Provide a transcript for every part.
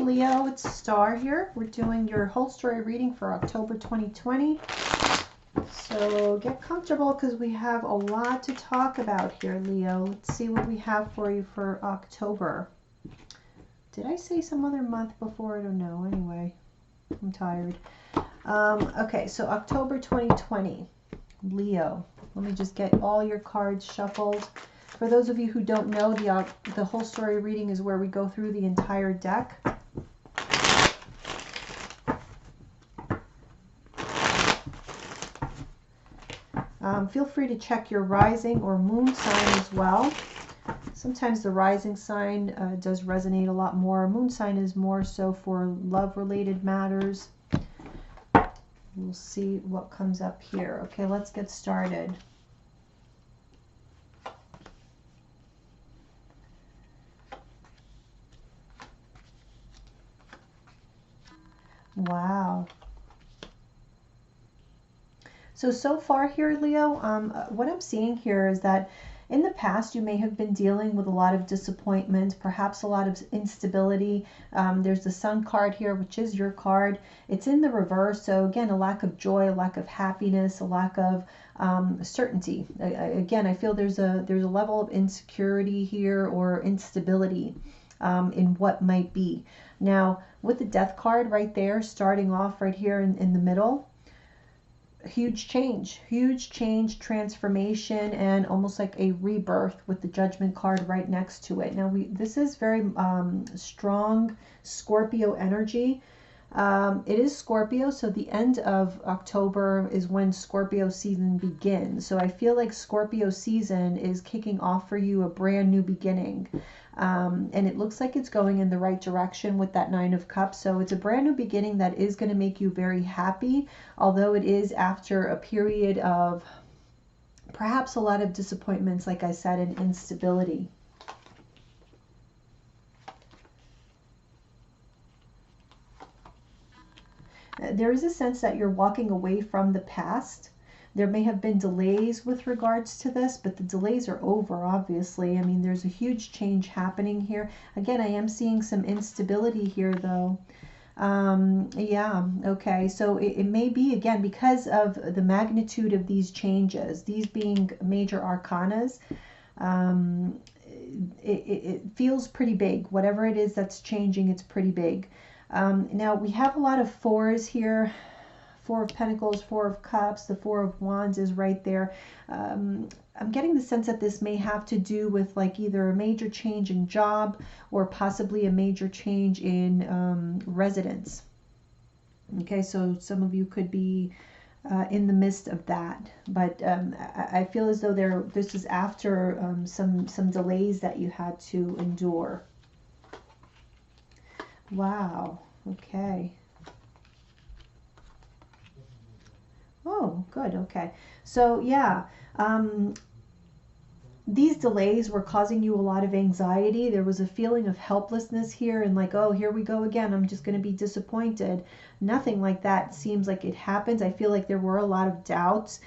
Leo, it's Star here. We're doing your whole story reading for October 2020. So get comfortable because we have a lot to talk about here, Leo. Let's see what we have for you for October. Did I say some other month before? I don't know. Anyway, I'm tired. Okay, so October 2020, Leo. Let me just get all your cards shuffled. For those of you who don't know, the whole story reading is where we go through the entire deck. Feel free to check your rising or moon sign as well. Sometimes the rising sign does resonate a lot more. Moon sign is more so for love-related matters. We'll see what comes up here. Okay, let's get started. Wow. So far here, Leo, what I'm seeing here is that in the past you may have been dealing with a lot of disappointment, perhaps a lot of instability. There's the Sun card here, which is your card. It's in the reverse, so again, a lack of joy, a lack of happiness, a lack of certainty. Again, I feel there's a level of insecurity here or instability in what might be. Now, with the Death card right there, starting off right here in the middle, huge change, transformation, and almost like a rebirth with the Judgment card right next to it. Now, this is very strong Scorpio energy. It is Scorpio, so the end of October is when Scorpio season begins. So I feel like Scorpio season is kicking off for you a brand new beginning. And it looks like it's going in the right direction with that Nine of Cups. So it's a brand new beginning that is going to make you very happy, although it is after a period of perhaps a lot of disappointments, like I said, and instability. There is a sense that you're walking away from the past. There may have been delays with regards to this, but the delays are over, obviously. I mean, there's a huge change happening here. Again, I am seeing some instability here, though. Yeah, okay. So it may be, again, because of the magnitude of these changes, these being major arcanas, it feels pretty big. Whatever it is that's changing, it's pretty big. Now, we have a lot of fours here. Four of Pentacles, Four of Cups, the Four of Wands is right there. I'm getting the sense that this may have to do with like either a major change in job or possibly a major change in residence. Okay, so some of you could be in the midst of that. But I feel as though this is after some delays that you had to endure. Wow, okay. Oh, good. Okay. So yeah, these delays were causing you a lot of anxiety. There was a feeling of helplessness here and like, oh, here we go again. I'm just going to be disappointed. Nothing like that seems like it happens. I feel like there were a lot of doubts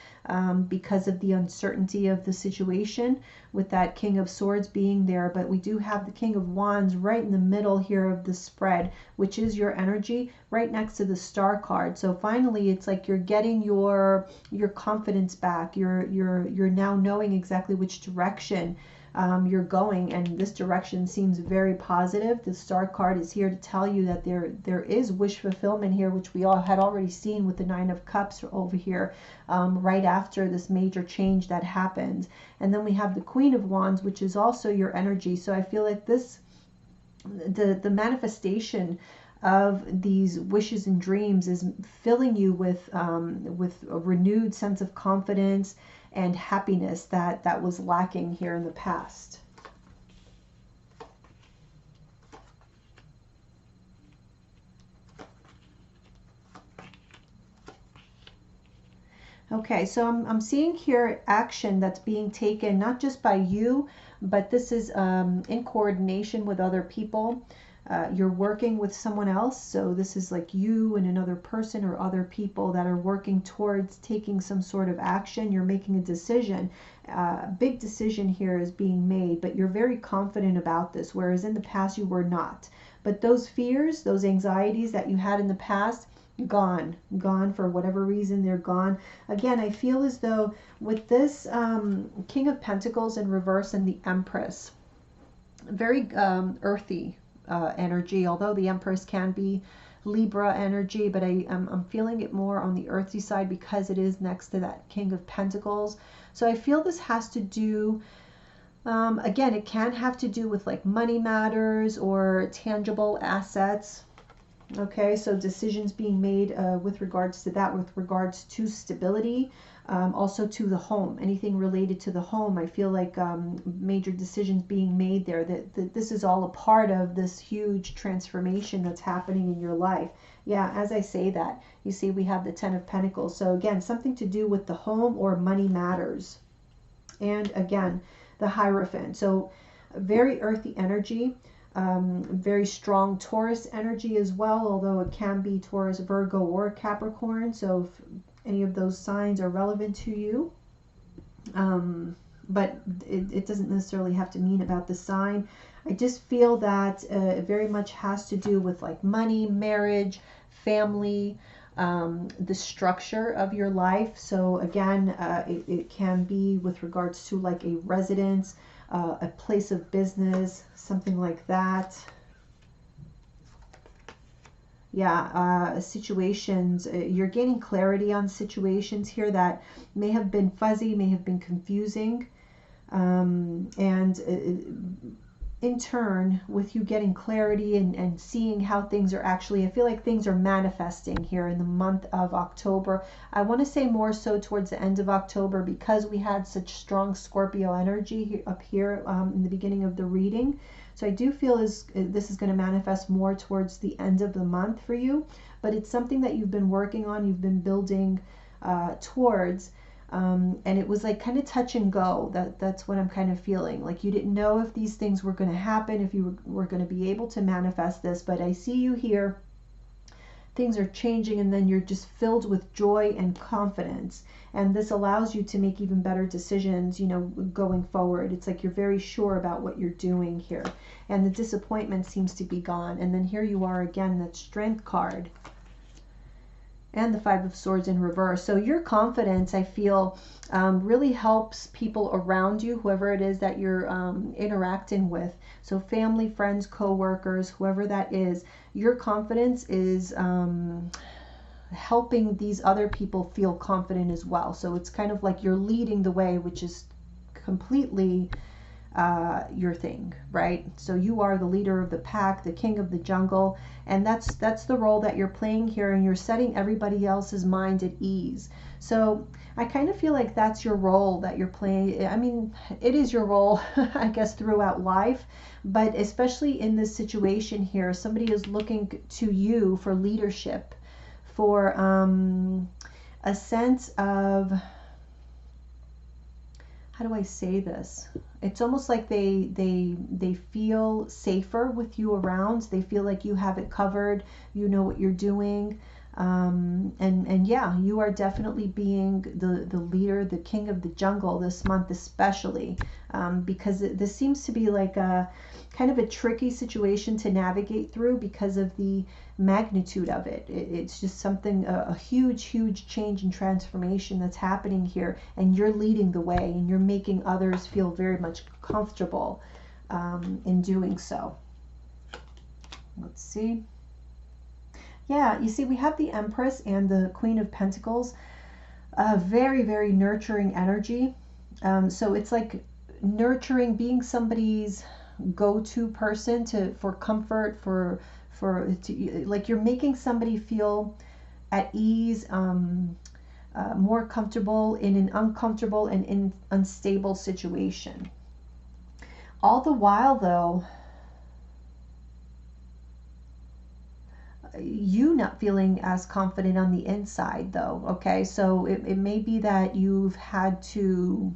because of the uncertainty of the situation with that King of Swords being there. But we do have the King of Wands right in the middle here of the spread, which is your energy right next to the Star card. So finally, it's like you're getting your confidence back. You're now knowing exactly which direction you're going, and this direction seems very positive. The Star card is here to tell you that there is wish fulfillment here, which we all had already seen with the Nine of Cups over here right after this major change that happened. And then we have the Queen of Wands, which is also your energy. So I feel like the manifestation of these wishes and dreams is filling you with a renewed sense of confidence and happiness that was lacking here in the past. Okay, so I'm seeing here action that's being taken not just by you, but this is in coordination with other people. You're working with someone else, so this is like you and another person or other people that are working towards taking some sort of action. You're making a decision. Big decision here is being made, but you're very confident about this, whereas in the past you were not. But those fears, those anxieties that you had in the past, gone for whatever reason, they're gone. Again, I feel as though with this King of Pentacles in reverse and the Empress, very earthy energy, although the Empress can be Libra energy, but I'm feeling it more on the earthy side because it is next to that King of Pentacles. So I feel this has to do, again, it can have to do with like money matters or tangible assets. Okay, so decisions being made with regards to that, with regards to stability, also to the home, anything related to the home. I feel like major decisions being made there, that this is all a part of this huge transformation that's happening in your life. Yeah, as I say that, you see we have the Ten of Pentacles. So again, something to do with the home or money matters. And again, the Hierophant. So very earthy energy. Very strong Taurus energy as well, although it can be Taurus, Virgo, or Capricorn. So if any of those signs are relevant to you, but it doesn't necessarily have to mean about the sign. I just feel that it very much has to do with like money, marriage, family, the structure of your life. So again, it can be with regards to like a residence, a place of business, something like that. Yeah, situations, you're gaining clarity on situations here that may have been fuzzy, may have been confusing. And in turn, with you getting clarity and seeing how things are actually, I feel like things are manifesting here in the month of October. I want to say more so towards the end of October, because we had such strong Scorpio energy up here in the beginning of the reading. So I do feel this is going to manifest more towards the end of the month for you, but it's something that you've been working on, you've been building towards. And it was like kind of touch and go. That's what I'm kind of feeling. Like you didn't know if these things were going to happen, if you were going to be able to manifest this. But I see you here. Things are changing, and then you're just filled with joy and confidence. And this allows you to make even better decisions, you know, going forward. It's like you're very sure about what you're doing here. And the disappointment seems to be gone. And then here you are again, that Strength card. And the Five of Swords in reverse. So your confidence, I feel, really helps people around you, whoever it is that you're interacting with. So family, friends, co-workers, whoever that is, your confidence is helping these other people feel confident as well. So it's kind of like you're leading the way, which is completely your thing, right? So you are the leader of the pack, the king of the jungle, and that's the role that you're playing here, and you're setting everybody else's mind at ease. So I kind of feel like that's your role that you're playing. I mean, it is your role, I guess, throughout life, but especially in this situation here, somebody is looking to you for leadership, for a sense of, how do I say this? It's almost like they feel safer with you around. They feel like you have it covered. You know what you're doing. And yeah, you are definitely being the leader, the king of the jungle this month especially, because this seems to be like a kind of a tricky situation to navigate through because of the magnitude of it. It's just something, a huge change and transformation that's happening here, and you're leading the way, and you're making others feel very much comfortable in doing so. Let's see. Yeah, you see, we have the Empress and the Queen of Pentacles. Very nurturing energy. So it's like nurturing, being somebody's go-to person for comfort, like you're making somebody feel at ease, more comfortable in an uncomfortable and unstable situation. All the while, though, you not feeling as confident on the inside, though. Okay, so it may be that you've had to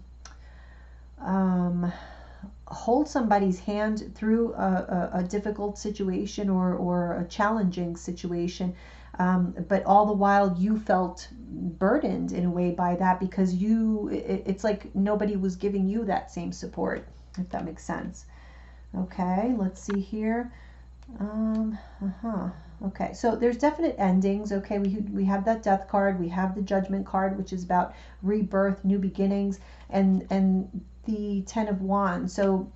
hold somebody's hand through a difficult situation or a challenging situation. But all the while you felt burdened in a way by that, because it's like nobody was giving you that same support, if that makes sense. Okay, let's see here. Okay, so there's definite endings. Okay, we have that death card, we have the judgment card, which is about rebirth, new beginnings, and the 10 of Wands. So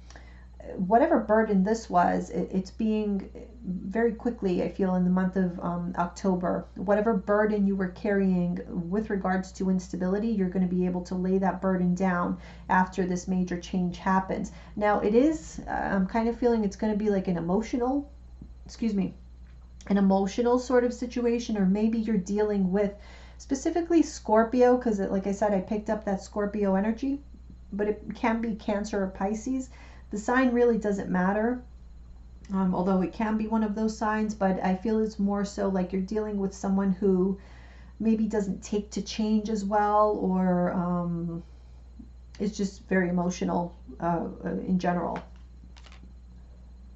whatever burden this was, it's being very quickly, I feel, in the month of October, whatever burden you were carrying with regards to instability, you're going to be able to lay that burden down after this major change happens. Now it is, I'm kind of feeling it's going to be like an emotional, an emotional sort of situation, or maybe you're dealing with specifically Scorpio, because like I said, I picked up that Scorpio energy, but it can be Cancer or Pisces. The sign really doesn't matter, although it can be one of those signs, but I feel it's more so like you're dealing with someone who maybe doesn't take to change as well, or it's just very emotional in general.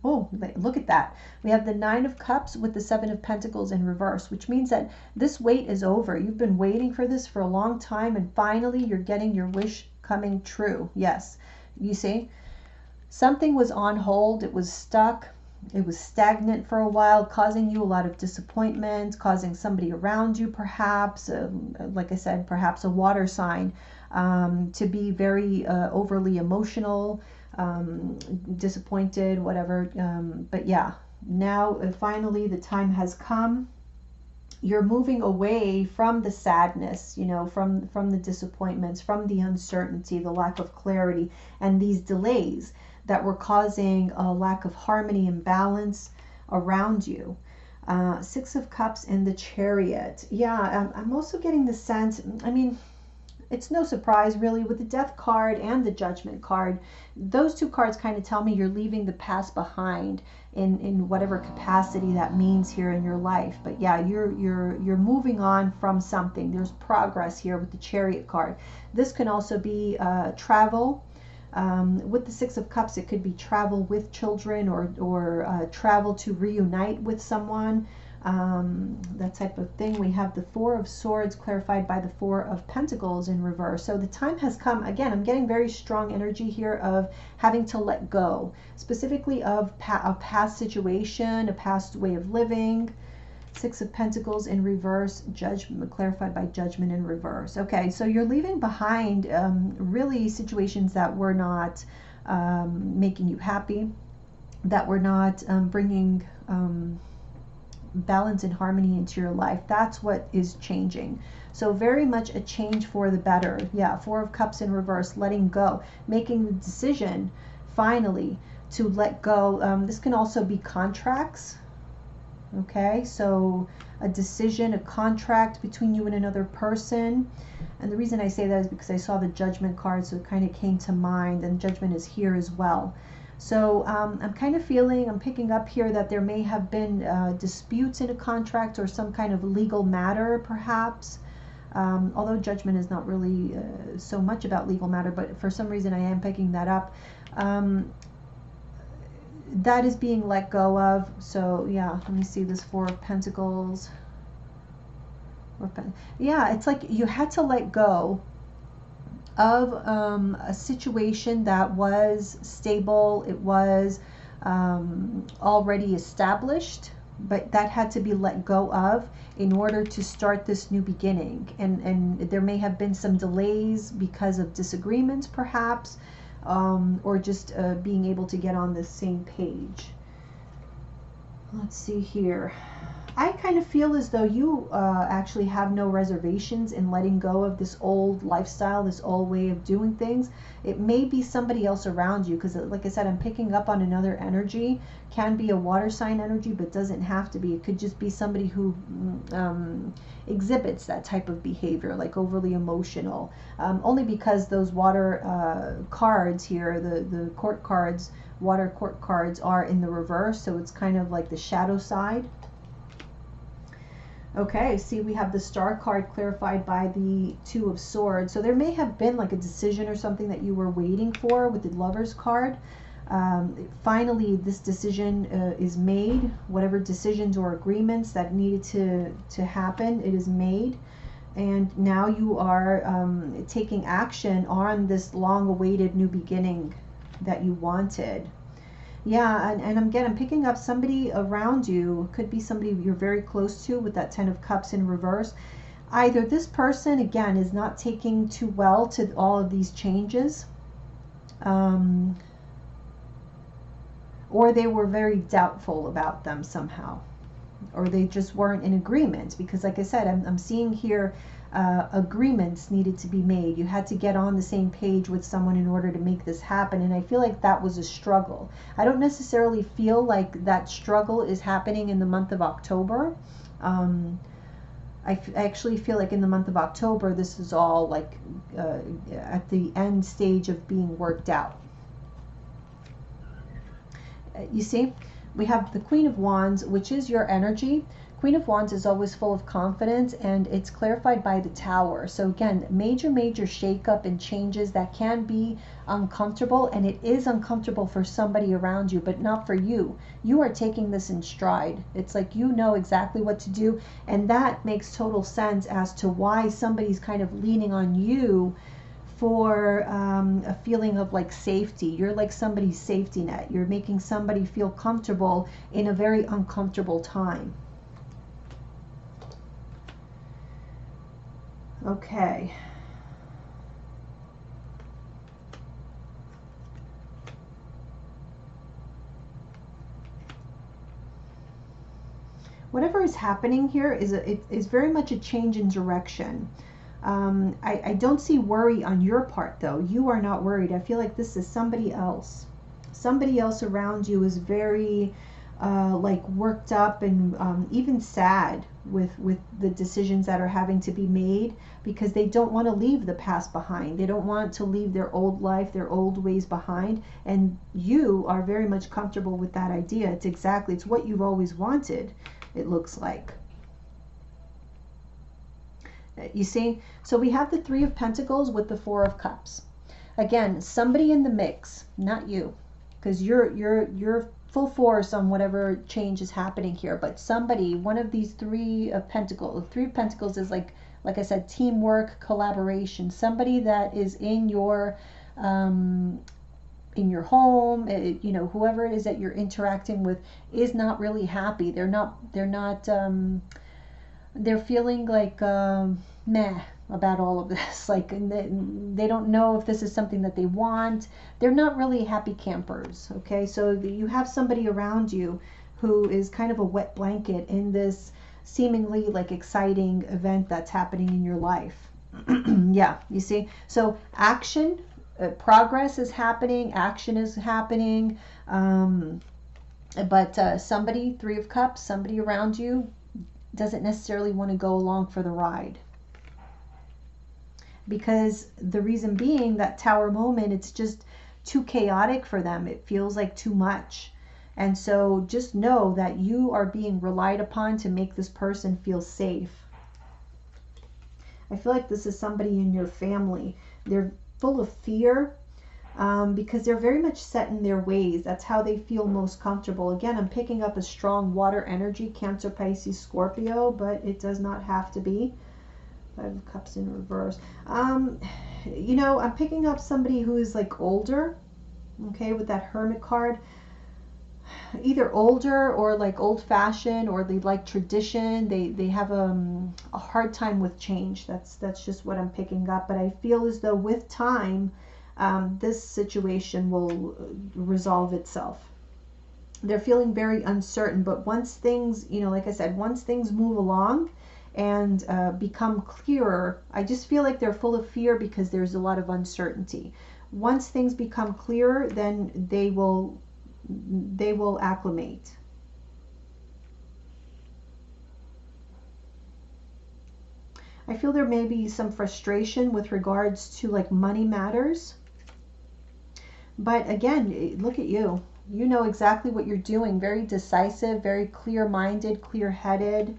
Oh, look at that. We have the 9 of Cups with the 7 of Pentacles in reverse, which means that this wait is over. You've been waiting for this for a long time, and finally you're getting your wish coming true. Yes, you see? Something was on hold, it was stuck, it was stagnant for a while, causing you a lot of disappointment, causing somebody around you perhaps, like I said, perhaps a water sign, to be very overly emotional, disappointed, whatever. But yeah, now finally the time has come. You're moving away from the sadness, from the disappointments, from the uncertainty, the lack of clarity, and these delays that were causing a lack of harmony and balance around you. 6 of Cups and the Chariot. Yeah, I'm also getting the sense, I mean, it's no surprise really with the Death card and the Judgment card. Those two cards kind of tell me you're leaving the past behind in whatever capacity that means here in your life. But yeah, you're moving on from something. There's progress here with the Chariot card. This can also be travel. With the 6 of Cups, it could be travel with children, or travel to reunite with someone, that type of thing. We have the 4 of Swords clarified by the 4 of Pentacles in reverse. So the time has come. Again, I'm getting very strong energy here of having to let go, specifically of a past situation, a past way of living. 6 of Pentacles in reverse, Judgment clarified by Judgment in reverse. Okay, so you're leaving behind really situations that were not making you happy, that were not bringing balance and harmony into your life. That's what is changing. So very much a change for the better. Yeah, 4 of Cups in reverse, letting go, making the decision finally to let go. This can also be contracts. Okay, so a decision, a contract between you and another person. And the reason I say that is because I saw the Judgment card, so it kind of came to mind, and Judgment is here as well. So I'm kind of feeling, I'm picking up here that there may have been disputes in a contract, or some kind of legal matter perhaps. Although Judgment is not really so much about legal matter, but for some reason I am picking that up. That is being let go of. So yeah, let me see this 4 of Pentacles. Yeah, it's like you had to let go of a situation that was stable. It was already established, but that had to be let go of in order to start this new beginning. And there may have been some delays because of disagreements perhaps, or just being able to get on the same page. Let's see here. I kind of feel as though you actually have no reservations in letting go of this old lifestyle, this old way of doing things. It may be somebody else around you, because like I said, I'm picking up on another energy. Can be a water sign energy, but doesn't have to be. It could just be somebody who exhibits that type of behavior, like overly emotional. Only because those water cards here, the court cards, water court cards, are in the reverse, so it's kind of like the shadow side. Okay, see, we have the Star card clarified by the 2 of Swords. So there may have been like a decision or something that you were waiting for with the Lovers card. Finally, this decision is made. Whatever decisions or agreements that needed to happen, it is made. And now you are taking action on this long-awaited new beginning that you wanted. Yeah, and again, I'm picking up somebody around you. Could be somebody you're very close to with that Ten of Cups in reverse. Either this person, again, is not taking too well to all of these changes, or they were very doubtful about them somehow, or they just weren't in agreement, because like I said, I'm seeing here agreements needed to be made. You had to get on the same page with someone in order to make this happen, and I feel like that was a struggle. I don't necessarily feel like that struggle is happening in the month of October. I actually feel like in the month of October, this is all like at the end stage of being worked out. You see, we have the Queen of Wands, which is your energy. Queen of Wands is always full of confidence, and it's clarified by the Tower. So again, major shakeup and changes that can be uncomfortable, and it is uncomfortable for somebody around you, but not for you. You are taking this in stride. It's like you know exactly what to do, and that makes total sense as to why somebody's kind of leaning on you for a feeling of like safety. You're like somebody's safety net. You're making somebody feel comfortable in a very uncomfortable time. Okay. Whatever is happening here is very much a change in direction. I don't see worry on your part, though. You are not worried. I feel like this is somebody else. Somebody else around you is very like worked up and even sad with the decisions that are having to be made, because they don't want to leave the past behind. They don't want to leave their old life, their old ways behind. And you are very much comfortable with that idea. It's what you've always wanted, it looks like. You see, so we have the Three of Pentacles with the Four of Cups. Again, somebody in the mix, not you, because you're full force on whatever change is happening here. But somebody, one of these Three of Pentacles. Three of Pentacles is like I said, teamwork, collaboration. Somebody that is in your home, you know, whoever it is that you're interacting with is not really happy. They're feeling like meh about all of this. Like they don't know if this is something that they want. They're not really happy campers. Okay, so you have somebody around you who is kind of a wet blanket in this seemingly like exciting event that's happening in your life. Yeah, you see, so action, progress is happening, action is happening, but somebody, Three of Cups, somebody around you doesn't necessarily want to go along for the ride, because the reason being that Tower moment, it's just too chaotic for them. It feels like too much. And so just know that you are being relied upon to make this person feel safe. I feel like this is somebody in your family. They're full of fear because they're very much set in their ways. That's how they feel most comfortable. Again, I'm picking up a strong water energy, Cancer, Pisces, Scorpio, but it does not have to be. Five of Cups in reverse. You know, I'm picking up somebody who is like older, okay, with that Hermit card. Either older or like old-fashioned, or they like tradition. They have a hard time with change. That's just what I'm picking up. But I feel as though with time, this situation will resolve itself. They're feeling very uncertain, but once things, you know, like I said, once things move along and become clearer, I just feel like they're full of fear because there's a lot of uncertainty. Once things become clearer, then they will acclimate. I feel there may be some frustration with regards to like money matters. But again, look at you. You know exactly what you're doing. Very decisive, very clear-minded, clear-headed.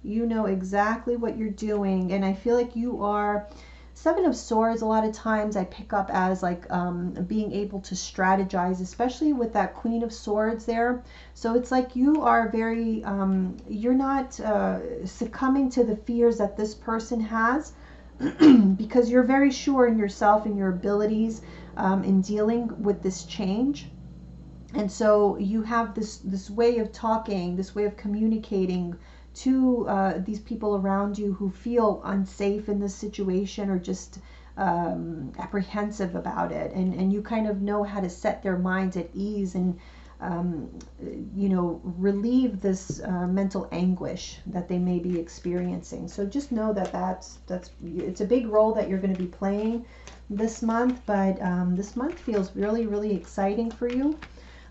You know exactly what you're doing. And I feel like you are Seven of Swords, a lot of times I pick up as like being able to strategize, especially with that Queen of Swords there. So it's like you are very, you're not succumbing to the fears that this person has, because you're very sure in yourself and your abilities in dealing with this change. And so you have this way of talking, this way of communicating to these people around you who feel unsafe in this situation, or just apprehensive about it, and you kind of know how to set their minds at ease, and um, relieve this mental anguish that they may be experiencing. So just know that that's it's a big role that you're going to be playing this month, but this month feels really, really exciting for you,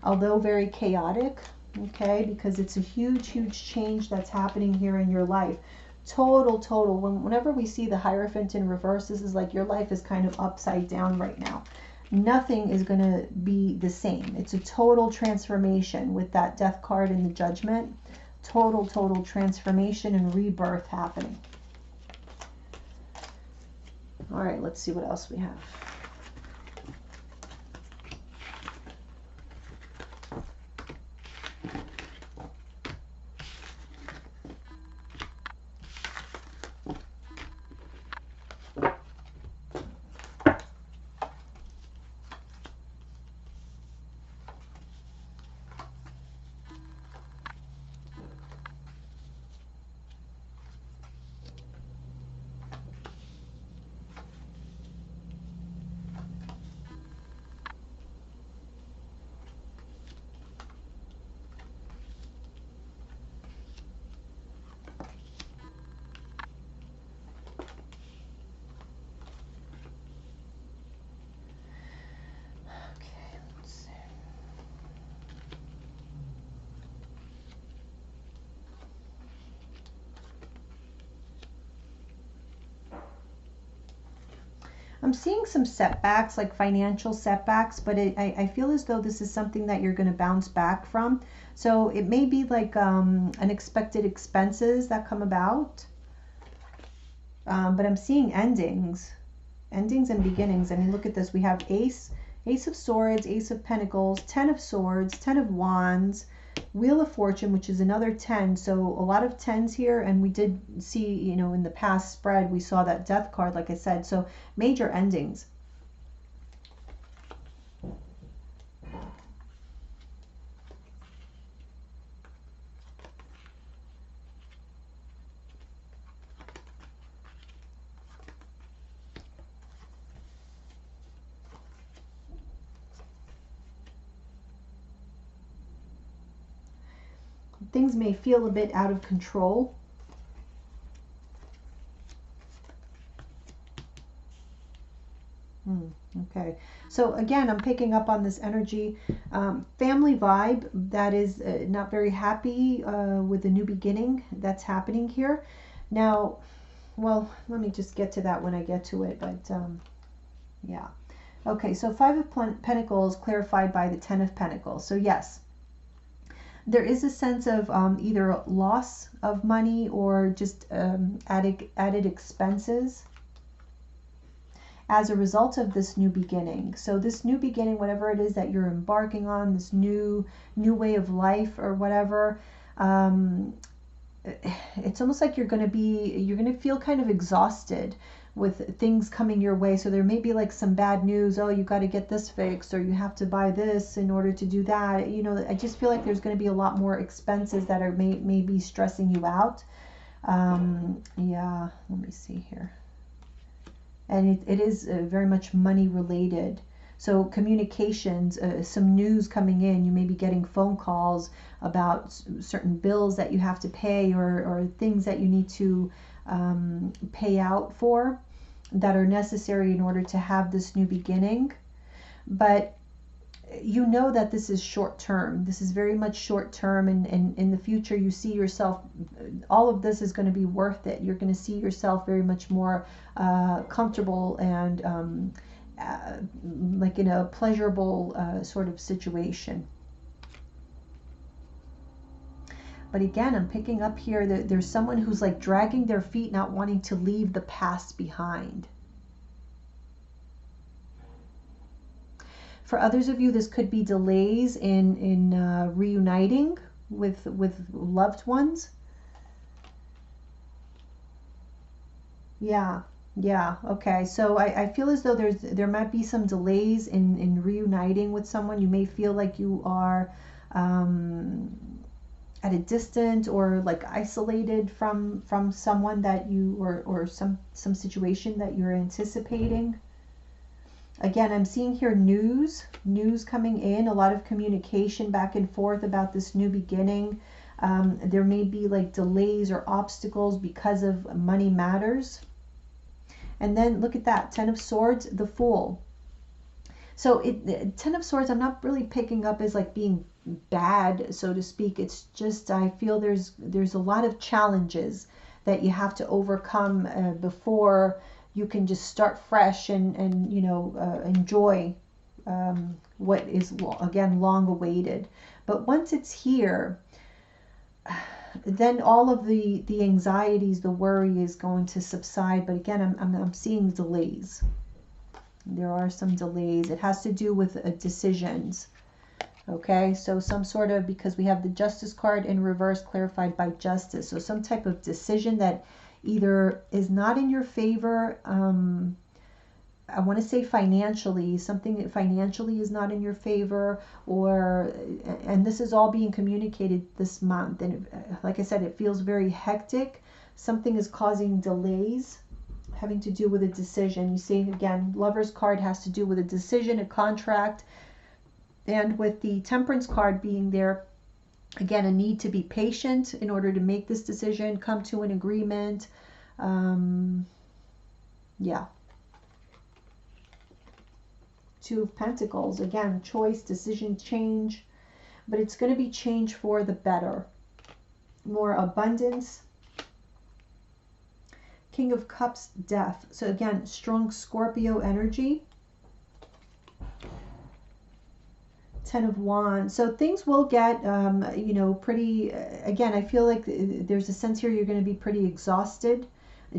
although very chaotic, okay, because it's a huge, huge change that's happening here in your life. Total. Whenever we see the Hierophant in reverse, this is like your life is kind of upside down right now. Nothing is going to be the same. It's a total transformation with that Death card and the Judgment. Total transformation and rebirth happening. All right, let's see what else we have. I'm seeing some setbacks, like financial setbacks, but I feel as though this is something that you're going to bounce back from. So it may be like unexpected expenses that come about, but I'm seeing endings and beginnings. I mean, look at this. We have Ace of Swords, Ace of Pentacles, Ten of Swords, Ten of Wands, Wheel of Fortune, which is another 10. So a lot of 10s here, and we did see, in the past spread, we saw that Death card, like I said. So major endings. Things may feel a bit out of control. Okay, so again, I'm picking up on this energy, family vibe that is not very happy with the new beginning that's happening here. Now, well, let me just get to that when I get to it, but yeah. Okay, so Five of Pentacles clarified by the Ten of Pentacles. So yes, there is a sense of either loss of money or just added expenses as a result of this new beginning. So this new beginning, whatever it is that you're embarking on, this new way of life or whatever, it's almost like you're going to feel kind of exhausted with things coming your way. So there may be like some bad news. Oh, you got to get this fixed, or you have to buy this in order to do that. I just feel like there's going to be a lot more expenses that are may be stressing you out. Yeah, let me see here. And it is very much money related. So communications, some news coming in, you may be getting phone calls about certain bills that you have to pay, or things that you need to pay out for that are necessary in order to have this new beginning. But you know that this is short term. This is very much short term, and in the future you see yourself, all of this is going to be worth it. You're going to see yourself very much more comfortable and like in a pleasurable sort of situation. But again, I'm picking up here that there's someone who's like dragging their feet, not wanting to leave the past behind. For others of you, this could be delays in reuniting with loved ones. Yeah, yeah, okay. So I feel as though there might be some delays in reuniting with someone. You may feel like you are um, at a distance or like isolated from someone that you or some situation that you're anticipating. Again, I'm seeing here news coming in, a lot of communication back and forth about this new beginning. There may be like delays or obstacles because of money matters. And then look at that, Ten of Swords, the Fool. So Ten of Swords, I'm not really picking up as like being bad, so to speak. It's just I feel there's a lot of challenges that you have to overcome before you can just start fresh and enjoy what is again long awaited. But once it's here, then all of the anxieties, the worry is going to subside. But again, I'm seeing delays. There are some delays. It has to do with decisions. Okay, so some sort of, because we have the Justice card in reverse clarified by Justice. So some type of decision that either is not in your favor. I want to say financially, something that financially is not in your favor, and this is all being communicated this month. And like I said, it feels very hectic. Something is causing delays having to do with a decision. You see, again, Lover's card has to do with a decision, a contract, and with the Temperance card being there, again, a need to be patient in order to make this decision, come to an agreement. Yeah. Two of Pentacles, again, choice, decision, change, but it's going to be change for the better. More abundance. King of Cups, Death. So again, strong Scorpio energy. Ten of Wands. So things will get, pretty, again, I feel like there's a sense here you're going to be pretty exhausted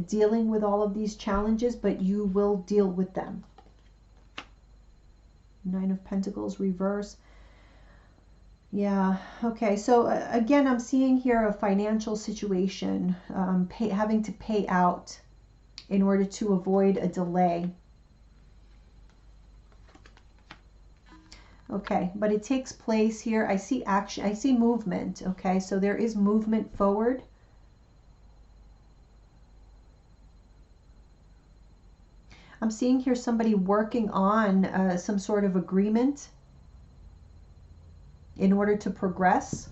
dealing with all of these challenges, but you will deal with them. Nine of Pentacles, reverse. Yeah, okay. So again, I'm seeing here a financial situation, having to pay out in order to avoid a delay. Okay, but it takes place here. I see action, I see movement. Okay, so there is movement forward. I'm seeing here somebody working on some sort of agreement in order to progress.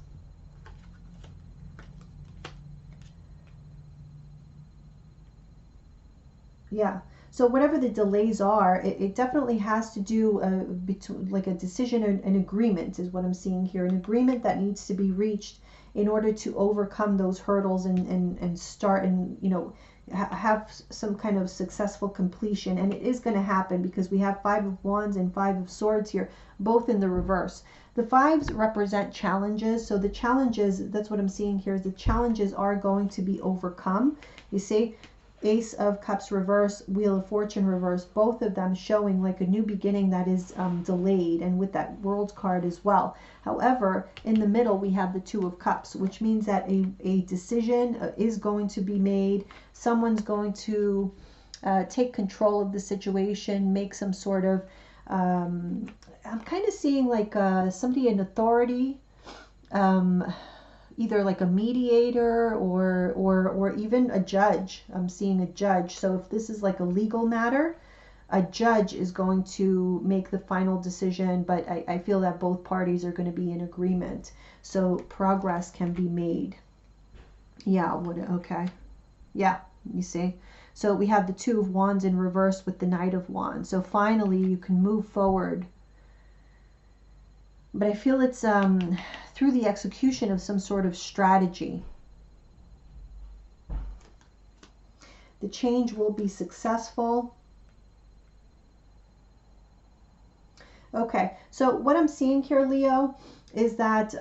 Yeah. So whatever the delays are, it definitely has to do between like a decision, an agreement is what I'm seeing here. An agreement that needs to be reached in order to overcome those hurdles and start and, have some kind of successful completion. And it is going to happen because we have Five of Wands and Five of Swords here, both in the reverse. The fives represent challenges. So the challenges, that's what I'm seeing here, is the challenges are going to be overcome. You see, Ace of Cups reverse, Wheel of Fortune reverse, both of them showing like a new beginning that is delayed, and with that World card as well. However, in the middle we have the Two of Cups, which means that a decision is going to be made. Someone's going to take control of the situation, make some sort of, I'm kind of seeing like somebody in authority, either like a mediator or even a judge. I'm seeing a judge. So if this is like a legal matter, a judge is going to make the final decision, but I feel that both parties are going to be in agreement. So progress can be made. Yeah, okay. Yeah, you see. So we have the Two of Wands in reverse with the Knight of Wands. So finally you can move forward. But I feel it's through the execution of some sort of strategy. The change will be successful. Okay, so what I'm seeing here, Leo, is that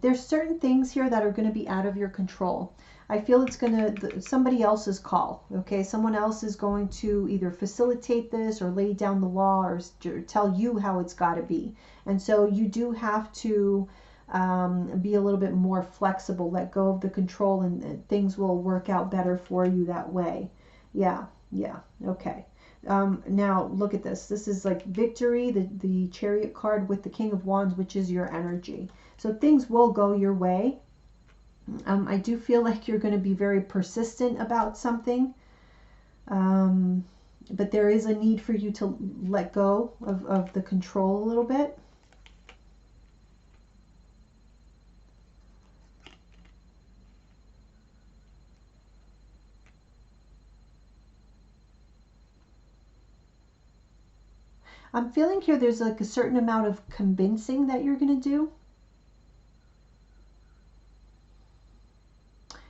there's certain things here that are going to be out of your control. I feel it's going to somebody else's call. Okay, someone else is going to either facilitate this or lay down the law or tell you how it's got to be. And so you do have to be a little bit more flexible, let go of the control, and things will work out better for you that way. Yeah, yeah, okay. Now look at this. This is like victory, the Chariot card with the King of Wands, which is your energy. So things will go your way. I do feel like you're going to be very persistent about something. But there is a need for you to let go of the control a little bit. I'm feeling here there's like a certain amount of convincing that you're going to do.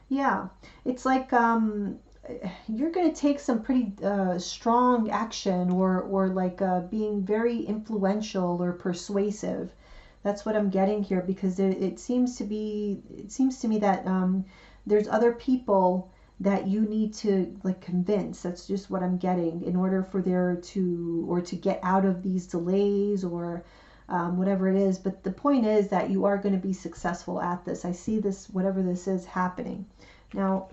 Yeah, it's like you're going to take some pretty strong action, or like being very influential or persuasive. That's what I'm getting here, because it seems to me that there's other people that you need to like convince. That's just what I'm getting in order for there to, or to get out of these delays, or whatever it is. But the point is that you are going to be successful at this. I see this, whatever this is, happening. Now,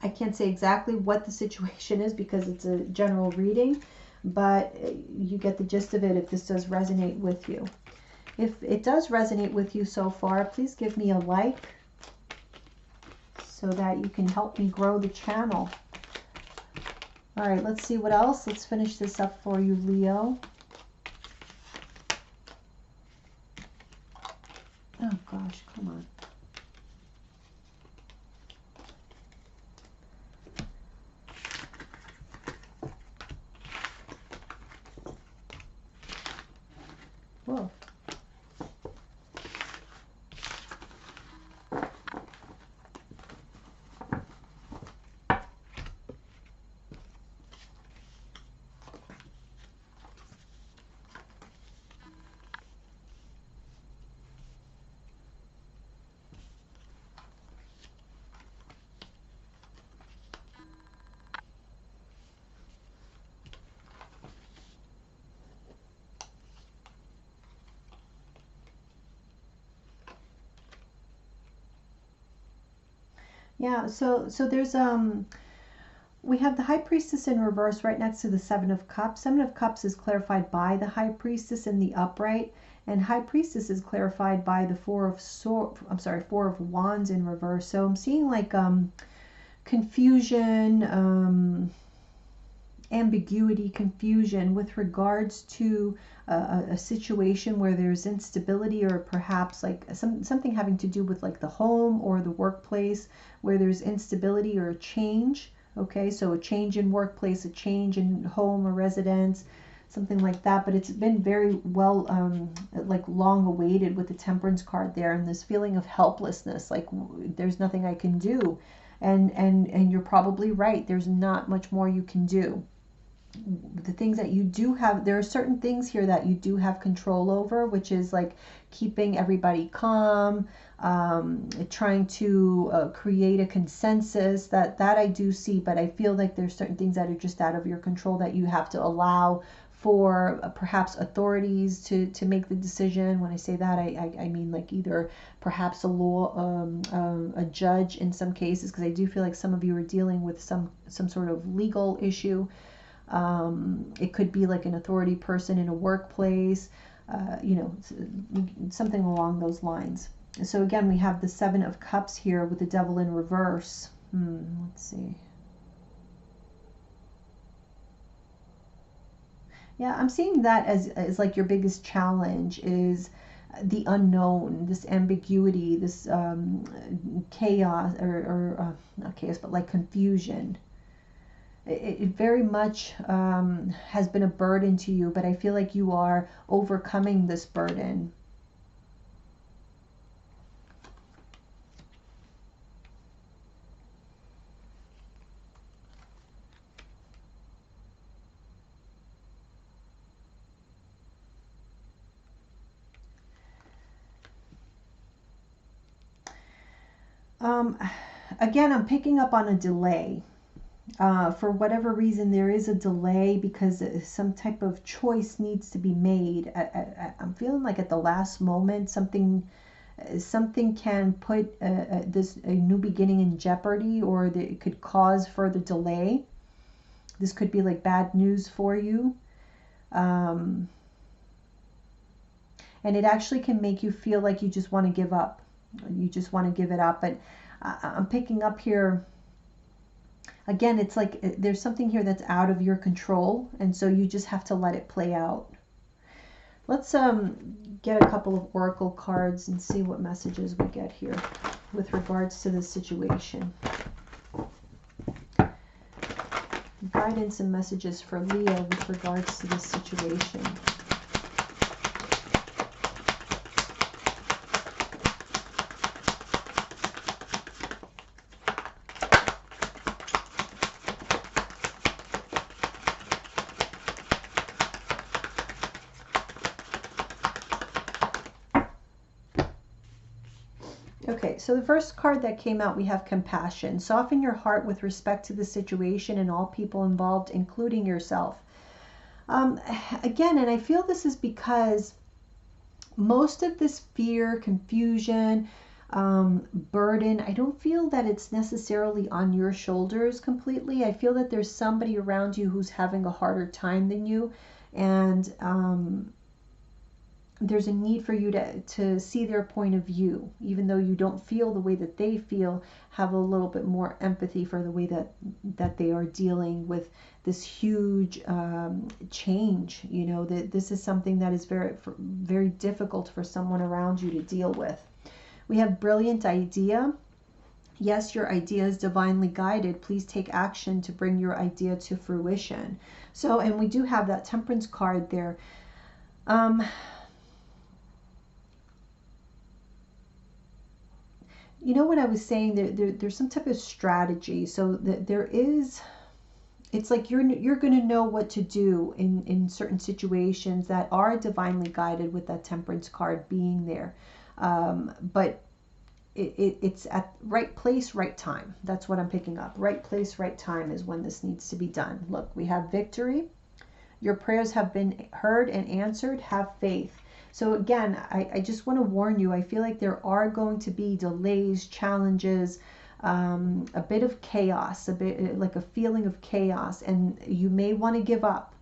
I can't say exactly what the situation is because it's a general reading, but you get the gist of it if this does resonate with you. If it does resonate with you so far, please give me a like so that you can help me grow the channel. All right, let's see what else. Let's finish this up for you, Leo. Oh gosh, come on. Whoa. Yeah, so there's we have the High Priestess in reverse right next to the Seven of Cups. Seven of Cups is clarified by the High Priestess in the upright, and High Priestess is clarified by the Four of Wands in reverse. So I'm seeing like confusion, ambiguity, confusion with regards to a situation where there's instability, or perhaps like something having to do with like the home or the workplace where there's instability or a change. Okay, so a change in workplace, a change in home or residence, something like that. But it's been very well, like long awaited with the Temperance card there, and this feeling of helplessness, like there's nothing I can do. And you're probably right. There's not much more you can do. The things that you do have, there are certain things here that you do have control over, which is like keeping everybody calm, trying to create a consensus. That I do see, but I feel like there's certain things that are just out of your control that you have to allow for perhaps authorities to make the decision. When I say that, I mean like either perhaps a law, a judge in some cases, because I do feel like some of you are dealing with some sort of legal issue. It could be like an authority person in a workplace, something along those lines. So again, we have the Seven of Cups here with the Devil in reverse. Let's see. Yeah, I'm seeing that as like your biggest challenge is the unknown, this ambiguity, this chaos, or not chaos, but like confusion. It very much has been a burden to you, but I feel like you are overcoming this burden. Um, Again, I'm picking up on a delay. For whatever reason, there is a delay because some type of choice needs to be made. I'm feeling like at the last moment, something can put a new beginning in jeopardy, or it could cause further delay. This could be like bad news for you. Um, and it actually can make you feel like you just want to give up. You just want to give it up. But I'm picking up here again, it's like there's something here that's out of your control, and so you just have to let it play out. Let's get a couple of oracle cards and see what messages we get here with regards to this situation. Guidance and messages for Leo with regards to this situation. Okay, so the first card that came out, we have compassion. Soften your heart with respect to the situation and all people involved, including yourself. Again, and I feel this is because most of this fear, confusion, burden, I don't feel that it's necessarily on your shoulders completely. I feel that there's somebody around you who's having a harder time than you, and there's a need for you to see their point of view, even though you don't feel the way that they feel. Have a little bit more empathy for the way that they are dealing with this huge change. You know, that this is something that is very difficult for someone around you to deal with. We have brilliant idea. Yes, your idea is divinely guided. Please take action to bring your idea to fruition. So, and we do have that Temperance card there. You know what I was saying? There's some type of strategy. So that there is, it's like you're going to know what to do in certain situations that are divinely guided with that Temperance card being there. But it's at right place, right time. That's what I'm picking up. Right place, right time is when this needs to be done. Look, we have victory. Your prayers have been heard and answered. Have faith. So again, I just want to warn you, I feel like there are going to be delays, challenges, a bit of chaos, a bit like a feeling of chaos, and you may want to give up.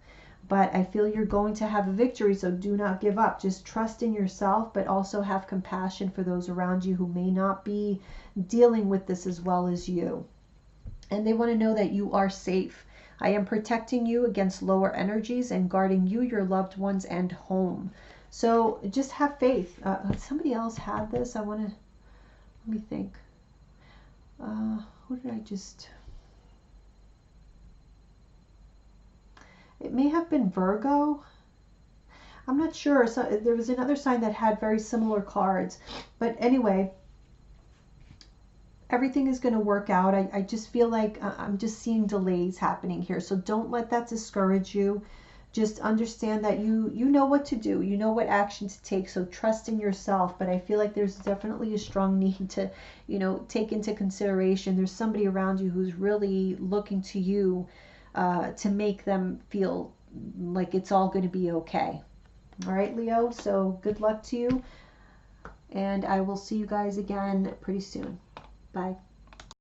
But I feel you're going to have a victory, so do not give up. Just trust in yourself, but also have compassion for those around you who may not be dealing with this as well as you. And they want to know that you are safe. I am protecting you against lower energies and guarding you, your loved ones, and home. So just have faith. Somebody else had this. Let me think. Who did I just... It may have been Virgo. I'm not sure. So there was another sign that had very similar cards. But anyway, everything is going to work out. I just feel like I'm just seeing delays happening here. So don't let that discourage you. Just understand that you know what to do. You know what action to take. So trust in yourself. But I feel like there's definitely a strong need to, take into consideration there's somebody around you who's really looking to you to make them feel like it's all going to be okay. All right, Leo. So good luck to you. And I will see you guys again pretty soon. Bye.